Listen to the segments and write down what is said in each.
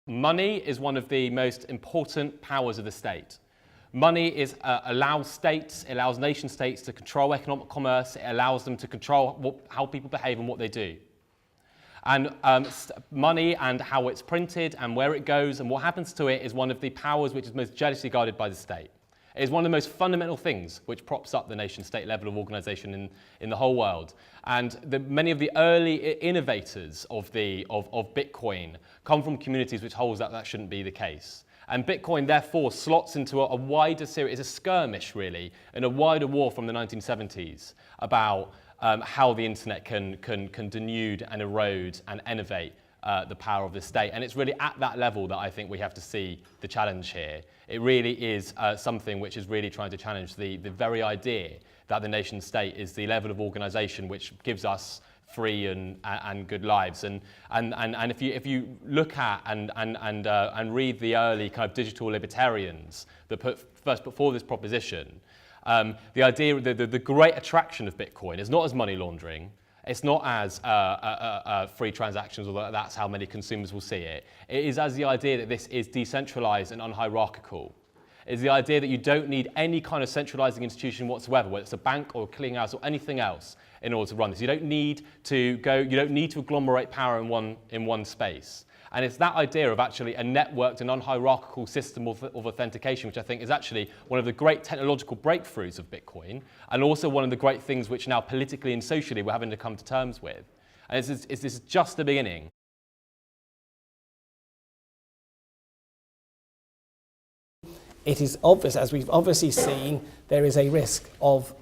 Money is one of the most important powers of the state. Money allows nation states to control economic commerce. It allows them to control how people behave and what they do. And money and how it's printed and where it goes and what happens to it is one of the powers which is most jealously guarded by the state. It is one of the most fundamental things which props up the nation-state level of organisation in the whole world. And many of the early innovators of Bitcoin come from communities which hold that shouldn't be the case. And Bitcoin, therefore, slots into a wider series, it's a skirmish, really, in a wider war from the 1970s about how the internet can denude and erode and innovate the power of the state. And it's really at that level that I think we have to see the challenge here. It really is something which is really trying to challenge the very idea that the nation state is the level of organisation which gives us free and good lives. And if you look at and read the early kind of digital libertarians that first put forward this proposition, the idea, the great attraction of Bitcoin is not as money laundering. It's not as free transactions, although that's how many consumers will see it. It is as the idea that this is decentralized and unhierarchical. It's the idea that you don't need any kind of centralizing institution whatsoever, whether it's a bank or a clearinghouse or anything else, in order to run this. You don't need to agglomerate power in one space. And it's that idea of actually a networked and unhierarchical system of authentication, which I think is actually one of the great technological breakthroughs of Bitcoin, and also one of the great things which now politically and socially we're having to come to terms with. And this is just the beginning. It is obvious, as we've obviously seen, there is a risk of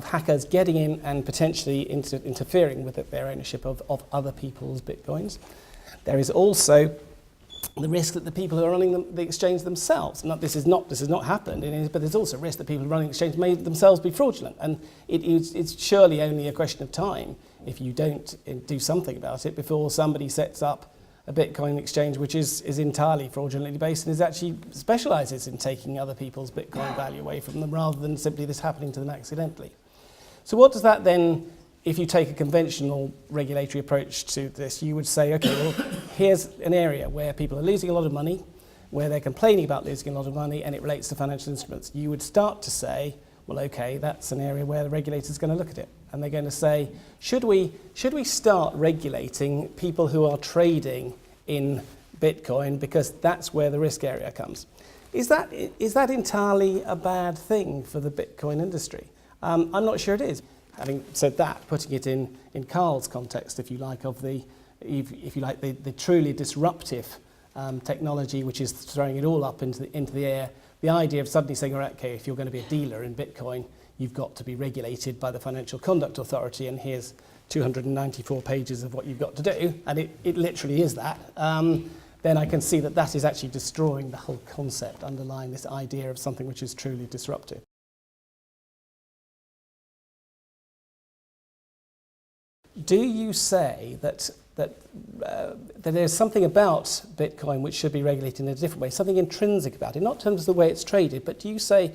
hackers getting in and potentially interfering with their ownership of other people's bitcoins. There is also the risk that the people who are running the exchange themselves, this has not happened, but there's also a risk that people running the exchange may themselves be fraudulent. And it's surely only a question of time if you don't do something about it before somebody sets up a Bitcoin exchange which is entirely fraudulently based and is actually specialises in taking other people's Bitcoin value away from them rather than simply this happening to them accidentally. So what does that then, if you take a conventional regulatory approach to this, you would say, okay, well, here's an area where people are losing a lot of money, where they're complaining about losing a lot of money, and it relates to financial instruments. You would start to say, well, okay, that's an area where the regulator's going to look at it. And they're going to say, should we start regulating people who are trading in Bitcoin, because that's where the risk area comes. Is that entirely a bad thing for the Bitcoin industry? I'm not sure it is. Having said that, putting it in Carl's context, if you like, of the truly disruptive technology which is throwing it all up into the air, the idea of suddenly saying, all right, okay, if you're going to be a dealer in Bitcoin, you've got to be regulated by the Financial Conduct Authority, and here's 294 pages of what you've got to do, and it literally is that, then I can see that is actually destroying the whole concept underlying this idea of something which is truly disruptive. Do you say that there's something about Bitcoin which should be regulated in a different way, something intrinsic about it, not in terms of the way it's traded, but do you say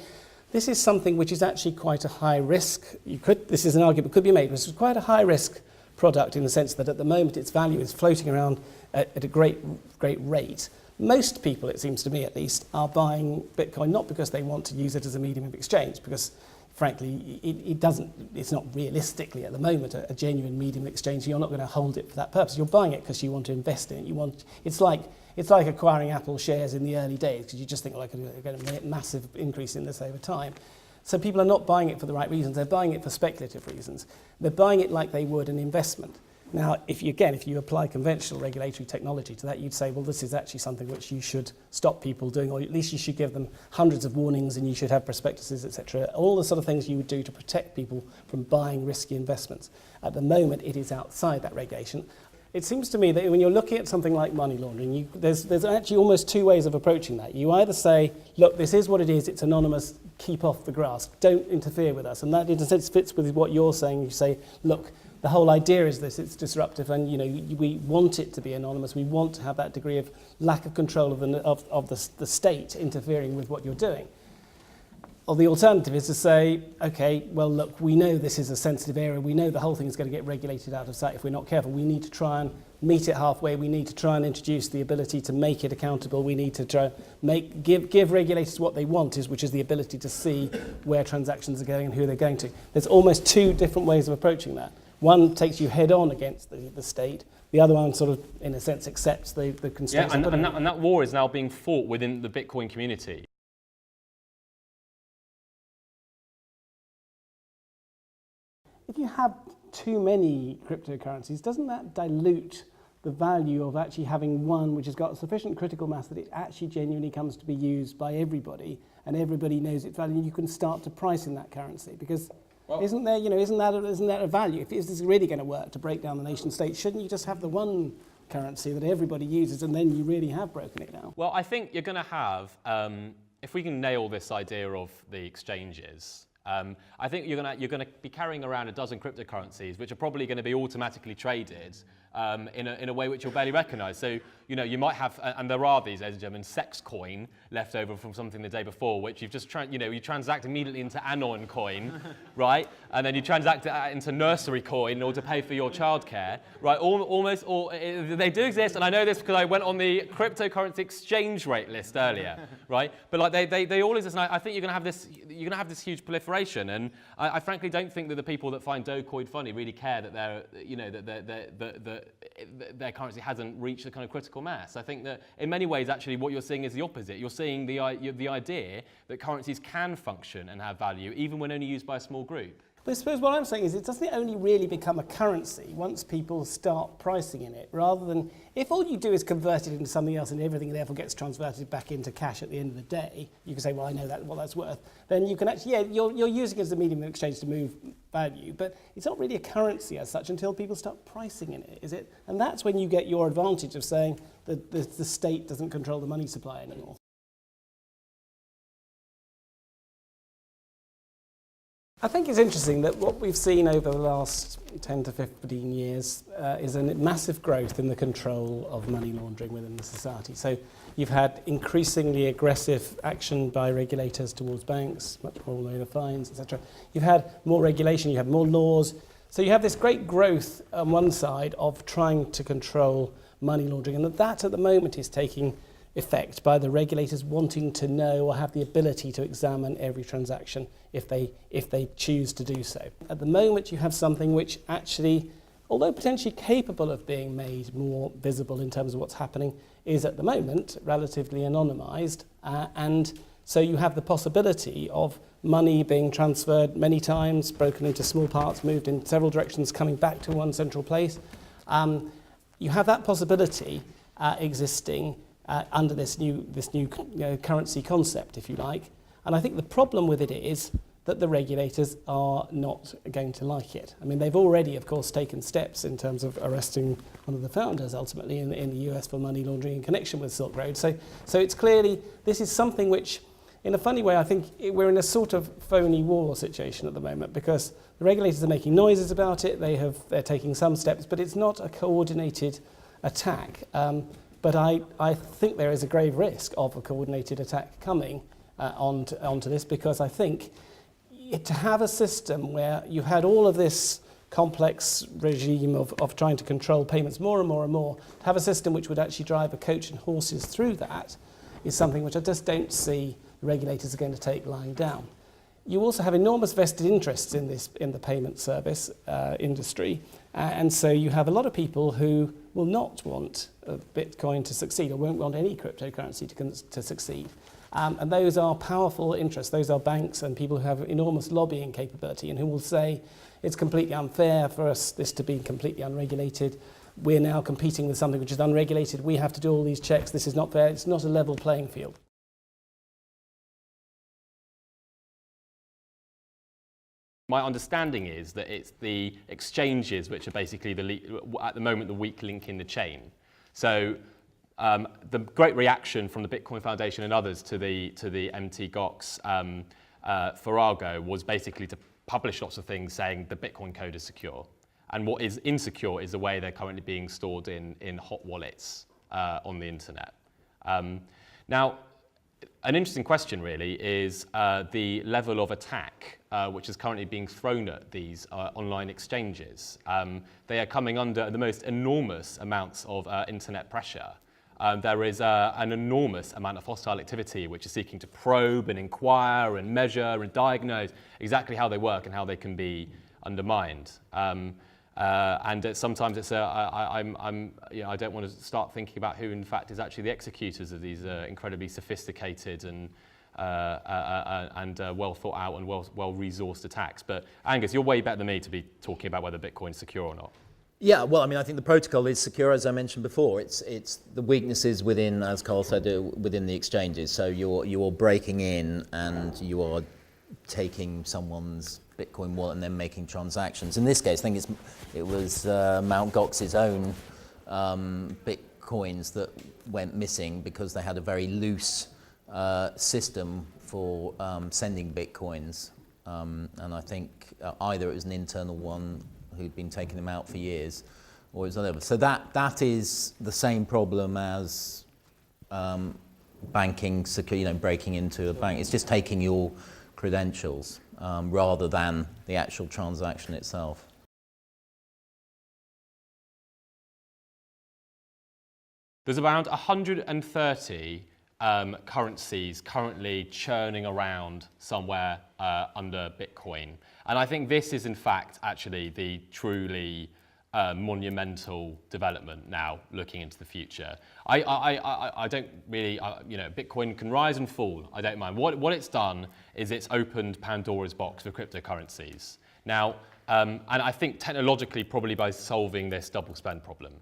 this is something which is actually quite a high risk? This is an argument that could be made, but it's quite a high risk product in the sense that at the moment its value is floating around at a great rate. Most people, it seems to me at least, are buying Bitcoin not because they want to use it as a medium of exchange, because frankly it's not realistically at the moment a genuine medium of exchange. You're not going to hold it for that purpose. You're buying it because you want to invest in it. It's like acquiring Apple shares in the early days, because you just think, well, I could get a massive increase in this over time. So people are not buying it for the right reasons. They're buying it for speculative reasons. They're buying it like they would an investment. Now, if you apply conventional regulatory technology to that, you'd say, well, this is actually something which you should stop people doing, or at least you should give them hundreds of warnings, and you should have prospectuses, etc. All the sort of things you would do to protect people from buying risky investments. At the moment, it is outside that regulation. It seems to me that when you're looking at something like money laundering, there's actually almost two ways of approaching that. You either say, look, this is what it is, it's anonymous, keep off the grass, don't interfere with us. And that in a sense fits with what you're saying. You say, look, the whole idea is this, it's disruptive, and we want it to be anonymous, we want to have that degree of lack of control of the state interfering with what you're doing. Or the alternative is to say, okay, well, look, we know this is a sensitive area. We know the whole thing is going to get regulated out of sight if we're not careful. We need to try and meet it halfway. We need to try and introduce the ability to make it accountable. We need to try give regulators what they want, which is the ability to see where transactions are going and who they're going to. There's almost two different ways of approaching that. One takes you head on against the state. The other one sort of, in a sense, accepts the constraints. Yeah, and that war is now being fought within the Bitcoin community. If you have too many cryptocurrencies, doesn't that dilute the value of actually having one which has got sufficient critical mass that it actually genuinely comes to be used by everybody and everybody knows its value, and you can start to price in that currency? Because isn't that a value? If this is really going to work to break down the nation state, shouldn't you just have the one currency that everybody uses, and then you really have broken it down? Well, I think you're going to have, if we can nail this idea of the exchanges, I think you're going to be carrying around a dozen cryptocurrencies, which are probably going to be automatically traded in a way which you'll barely recognise. So, you might have, and there are these, ladies and gentlemen, sex coin left over from something the day before, which you've just, you transact immediately into Anon coin, right? And then you transact it into nursery coin in order to pay for your childcare, right? Almost all, they do exist, and I know this because I went on the cryptocurrency exchange rate list earlier, right? But like they all exist, and I think you're going to have this huge proliferation, and I frankly don't think that the people that find Dogecoin funny really care that their currency hasn't reached a kind of critical mass. I think that in many ways, actually, what you're seeing is the opposite. You're seeing the idea that currencies can function and have value, even when only used by a small group. But I suppose what I'm saying is it doesn't only really become a currency once people start pricing in it, rather than if all you do is convert it into something else and everything therefore gets transverted back into cash at the end of the day, you can say, well, I know what that's worth. Then you can actually, you're using it as a medium of exchange to move value, but it's not really a currency as such until people start pricing in it, is it? And that's when you get your advantage of saying that the state doesn't control the money supply anymore. I think it's interesting that what we've seen over the last 10 to 15 years is a massive growth in the control of money laundering within the society. So you've had increasingly aggressive action by regulators towards banks, much more lower fines, etc. You've had more regulation, you have more laws. So you have this great growth on one side of trying to control money laundering, and that at the moment is taking effect by the regulators wanting to know or have the ability to examine every transaction if they choose to do so. At the moment you have something which actually, although potentially capable of being made more visible in terms of what's happening, is at the moment relatively anonymised, and so you have the possibility of money being transferred many times, broken into small parts, moved in several directions, coming back to one central place. You have that possibility existing under this new currency concept, if you like. And I think the problem with it is that the regulators are not going to like it. I mean, they've already, of course, taken steps in terms of arresting one of the founders, ultimately, in the US for money laundering in connection with Silk Road. So it's clearly, this is something which, in a funny way, I think we're in a sort of phony war situation at the moment, because the regulators are making noises about it, they're taking some steps, but it's not a coordinated attack. But I think there is a grave risk of a coordinated attack coming onto this, because I think to have a system where you had all of this complex regime of trying to control payments more and more and more, to have a system which would actually drive a coach and horses through that is something which I just don't see the regulators are going to take lying down. You also have enormous vested interests in the payment service industry, and so you have a lot of people who will not want Bitcoin to succeed, or won't want any cryptocurrency to succeed. And those are powerful interests. Those are banks and people who have enormous lobbying capability and who will say it's completely unfair for us this to be completely unregulated. We're now competing with something which is unregulated. We have to do all these checks. This is not fair. It's not a level playing field. My understanding is that it's the exchanges which are basically, at the moment, the weak link in the chain. So the great reaction from the Bitcoin Foundation and others to the Mt. Gox farrago was basically to publish lots of things saying the Bitcoin code is secure. And what is insecure is the way they're currently being stored in hot wallets on the internet. Now, an interesting question really is the level of attack which is currently being thrown at these online exchanges. They are coming under the most enormous amounts of internet pressure. There is an enormous amount of hostile activity which is seeking to probe and inquire and measure and diagnose exactly how they work and how they can be undermined. Sometimes it's I don't want to start thinking about who in fact is actually the executors of these incredibly sophisticated and well thought out and well resourced attacks. But Angus, you're way better than me to be talking about whether Bitcoin's secure or not. Yeah, well, I mean, I think the protocol is secure, as I mentioned before. It's the weaknesses within, as Carl said, within the exchanges. So you're breaking in and you are taking someone's Bitcoin wallet and then making transactions. In this case, I think it was Mt. Gox's own Bitcoins that went missing because they had a very loose system for sending Bitcoins. And I think either it was an internal one who'd been taking them out for years, or it was another. So that is the same problem as banking, breaking into a bank. It's just taking your credentials rather than the actual transaction itself. There's around 130 currencies currently churning around somewhere under Bitcoin. And I think this is in fact actually the truly monumental development now looking into the future. I don't really, Bitcoin can rise and fall, I don't mind. What it's done is it's opened Pandora's box for cryptocurrencies. Now, and I think technologically probably by solving this double spend problem.